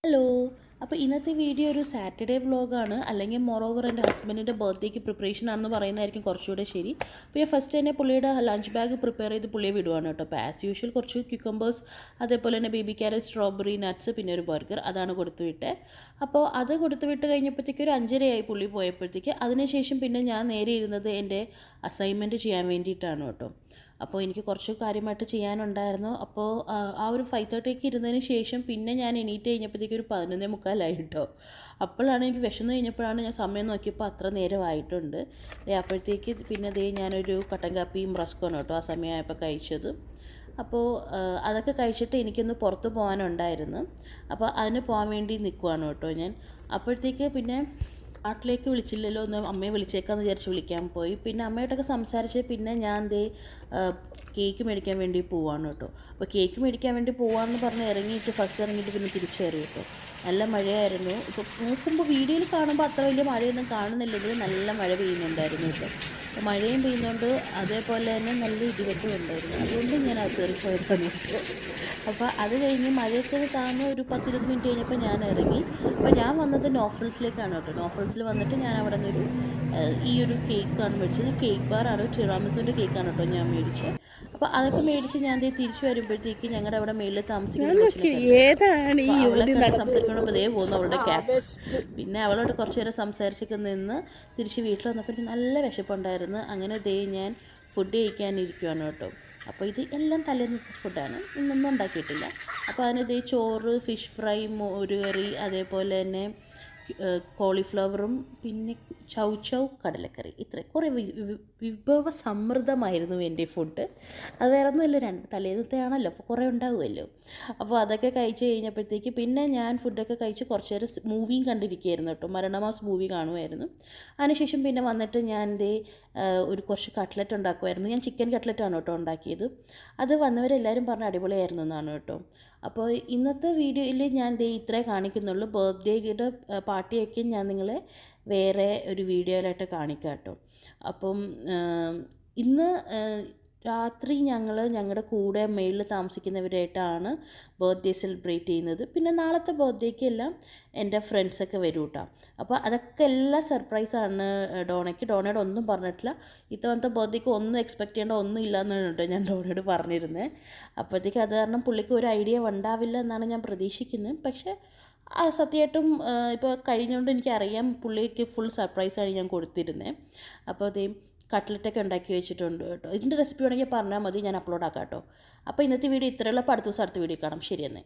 Hello. അപ്പോൾ ഇന്നത്തെ video ഒരു സാറ്റർഡേ വ്ളോഗാണ്, അല്ലെങ്കിൽ മോറോവർ എൻ്റെ ഹസ്ബൻഡിൻ്റെ ബർത്ത്ഡേക്ക് പ്രിപ്പറേഷൻ ആണെന്ന് പറയുന്നതായിരിക്കും കുറച്ചുകൂടെ ശരി. അപ്പോൾ ഞാൻ ഫസ്റ്റ് തന്നെ പുള്ളിയുടെ ലഞ്ച് ബാഗ് പ്രിപ്പയർ ചെയ്ത് പുള്ളിയെ വിടുവാണ് കേട്ടോ. അപ്പോൾ ആസ് യൂഷ്വൽ കുറച്ച് ക്യൂക്കമ്പേഴ്സ്, അതേപോലെ തന്നെ ബേബി ക്യാരറ്റ്, സ്ട്രോബെറി, നട്ട്സ്, പിന്നെ ഒരു ബർഗർ, അതാണ് കൊടുത്തു വിട്ടത്. അപ്പോൾ അത് കൊടുത്തു വിട്ട് കഴിഞ്ഞപ്പോഴത്തേക്ക് ഒരു 5:30 പുള്ളി പോയപ്പോഴത്തേക്ക്. അതിനുശേഷം പിന്നെ ഞാൻ നേരെ ഇരുന്നത് എൻ്റെ അസൈൻമെൻറ്റ് ചെയ്യാൻ വേണ്ടിയിട്ടാണ് കേട്ടോ. അപ്പോൾ എനിക്ക് കുറച്ച് കാര്യമായിട്ട് ചെയ്യാനുണ്ടായിരുന്നു. അപ്പോൾ ആ ഒരു 5:30 ഇരുന്നതിന് ശേഷം പിന്നെ ഞാൻ എണീറ്റ് കഴിഞ്ഞപ്പോഴത്തേക്ക് ഒരു 11:45 കേട്ടോ. അപ്പോഴാണ് എനിക്ക് വിശന്ന് കഴിഞ്ഞപ്പോഴാണ് ഞാൻ സമയം നോക്കിയപ്പോൾ അത്ര നേരമായിട്ടുണ്ട്. അപ്പോഴത്തേക്ക് പിന്നെ ഞാനൊരു കട്ടൻ കാപ്പിയും റസ്ക്കുമാണ് കേട്ടോ ആ സമയമായപ്പോൾ കഴിച്ചത്. അപ്പോൾ അതൊക്കെ കഴിച്ചിട്ട് എനിക്കൊന്ന് പുറത്ത് പോകാനുണ്ടായിരുന്നു. അപ്പോൾ അതിന് പോകാൻ വേണ്ടി നിൽക്കുവാണ് കേട്ടോ ഞാൻ. അപ്പോഴത്തേക്ക് പിന്നെ നാട്ടിലേക്ക് വിളിച്ചില്ലല്ലോ, ഒന്ന് അമ്മയെ വിളിച്ചേക്കാമെന്ന് വിചാരിച്ച് വിളിക്കാൻ പോയി. പിന്നെ അമ്മയോടൊക്കെ സംസാരിച്ച് പിന്നെ ഞാൻ കേക്ക് മേടിക്കാൻ വേണ്ടി പോവാണ് കേട്ടോ. അപ്പോൾ കേക്ക് മേടിക്കാൻ വേണ്ടി പോവാമെന്ന് പറഞ്ഞ് ഇറങ്ങിയിട്ട് ഫസ്റ്റ് ഇറങ്ങിയിട്ട് പിന്നെ തിരിച്ചു കയറി കേട്ടോ. നല്ല മഴയായിരുന്നു. ഇപ്പോൾ നോക്കുമ്പോൾ വീഡിയോയിൽ കാണുമ്പോൾ അത്ര വലിയ മഴയൊന്നും കാണുന്നില്ലെങ്കിൽ നല്ല മഴ പെയ്യുന്നുണ്ടായിരുന്നു കേട്ടോ. അപ്പോൾ മഴയും പെയ്യുന്നുണ്ട്, അതേപോലെ തന്നെ നല്ല ഇടിവെട്ടും ഉണ്ടായിരുന്നു. അതുകൊണ്ട് ഞാൻ അത് കയറി പോയതാണ് കേട്ടോ. അപ്പോൾ അത് കഴിഞ്ഞ് മഴയൊക്കെ താഴ്ന്ന് ഒരു 10-20 മിനിറ്റ് കഴിഞ്ഞപ്പോൾ ഞാൻ ഇറങ്ങി. അപ്പോൾ ഞാൻ വന്നത് നോഫൽസിലേക്കാണ് കേട്ടോ. നോഫൽസിൽ വന്നിട്ട് ഞാൻ അവിടെ നിന്നൊരു ഈ ഒരു കേക്കാണ് മേടിച്ചത്. കേക്ക് ബാറാണ്, ടിറാമിസുവിൻ്റെ കേക്കാണ് കേട്ടോ ഞാൻ മേടിച്ചത്. അപ്പോൾ അതൊക്കെ മേടിച്ച് ഞാൻ തിരിച്ചു വരുമ്പോഴത്തേക്ക് ഞങ്ങളുടെ അവിടെ മേളിൽ താമസിക്കുന്ന സംസാരിക്കണപ്പോൾ പോകുന്നു അവളുടെ ക്യാബ്. പിന്നെ അവളോട് കുറച്ച് നേരം സംസാരിച്ചൊക്കെ നിന്ന് തിരിച്ച് വീട്ടിൽ വന്നപ്പോൾ നല്ല വിശപ്പുണ്ടായിരുന്നു. അങ്ങനെ ഞാൻ ഫുഡ് കഴിക്കാനിരിക്കുവാണ് കേട്ടോ. അപ്പോൾ ഇത് എല്ലാം തലേന്നത്തെ ഫുഡാണ്, ഇന്നൊന്നും ഉണ്ടാക്കിയിട്ടില്ല. അപ്പോൾ അതിന് ചോറ്, ഫിഷ് ഫ്രൈ, മോരുകറി, അതേപോലെ തന്നെ കോളിഫ്ലവറും പിന്നെ ചൗ കടലക്കറി. ഇത്ര കുറേ വിഭവ സമൃദ്ധമായിരുന്നു എൻ്റെ ഫുഡ്. അത് വേറെ ഒന്നുമില്ല, തലേന്നത്തെ ആണല്ലോ, അപ്പോൾ കുറേ ഉണ്ടാവുമല്ലോ. അപ്പോൾ അതൊക്കെ കഴിച്ച് കഴിഞ്ഞപ്പോഴത്തേക്ക് പിന്നെ ഞാൻ ഫുഡൊക്കെ കഴിച്ച് കുറച്ച് നേരം മൂവിയും കണ്ടിരിക്കുകയായിരുന്നു കേട്ടോ. മരണമാസ് മൂവി കാണുമായിരുന്നു. അതിനുശേഷം പിന്നെ വന്നിട്ട് ഞാൻ ഒരു കുറച്ച് കട്ട്ലറ്റ് ഉണ്ടാക്കുമായിരുന്നു. ഞാൻ ചിക്കൻ കട്ട്ലറ്റാണ് കേട്ടോ ഉണ്ടാക്കിയത്. അത് വന്നവരെല്ലാവരും പറഞ്ഞ് അടിപൊളിയായിരുന്നു എന്നാണ് കേട്ടോ. അപ്പോൾ ഇന്നത്തെ വീഡിയോയിൽ ഞാൻ ഇത്രേ കാണിക്കുന്നുള്ളൂ. ബർത്ത്ഡേയുടെ പാർട്ടിയൊക്കെ ഞാൻ നിങ്ങളെ വേറെ ഒരു വീഡിയോയിലായിട്ട് കാണിക്കാം കേട്ടോ. അപ്പം ഇന്ന് രാത്രി ഞങ്ങളുടെ കൂടെ മേളിൽ താമസിക്കുന്നവരായിട്ടാണ് ബർത്ത്ഡേ സെലിബ്രേറ്റ് ചെയ്യുന്നത്. പിന്നെ നാളത്തെ ബർത്ത്ഡേക്ക് എല്ലാം എൻ്റെ ഫ്രണ്ട്സൊക്കെ വരും കേട്ടോ. അപ്പോൾ അതൊക്കെ എല്ലാം സർപ്രൈസാണ് ഡോണയ്ക്ക്. ഡോണയോട് ഒന്നും പറഞ്ഞിട്ടില്ല. ഇത്തവണത്തെ ബർത്ത്ഡേക്ക് ഒന്നും എക്സ്പെക്റ്റ് ചെയ്യേണ്ട ഒന്നും ഇല്ലയെന്നാണ് കേട്ടോ ഞാൻ ഡോണയോട് പറഞ്ഞിരുന്നത്. അപ്പോഴത്തേക്ക് അത് കാരണം പുള്ളിക്ക് ഒരു ഐഡിയ ഉണ്ടാവില്ല എന്നാണ് ഞാൻ പ്രതീക്ഷിക്കുന്നത്. പക്ഷേ സത്യമായിട്ടും ഇപ്പോൾ കഴിഞ്ഞുകൊണ്ട് എനിക്കറിയാം പുള്ളിക്ക് ഫുൾ സർപ്രൈസാണ് ഞാൻ കൊടുത്തിരുന്നത്. അപ്പോൾ കട്ട്ലറ്റൊക്കെ ഉണ്ടാക്കി വെച്ചിട്ടുണ്ട് കേട്ടോ. ഇതിൻ്റെ റെസിപ്പി വേണമെങ്കിൽ പറഞ്ഞാൽ മതി, ഞാൻ അപ്ലോഡ് ആക്കാം കേട്ടോ. അപ്പോൾ ഇന്നത്തെ വീഡിയോ ഇത്രയുള്ള. അടുത്ത ദിവസം അടുത്ത വീഡിയോ കാണാം. ശരി എന്നേ.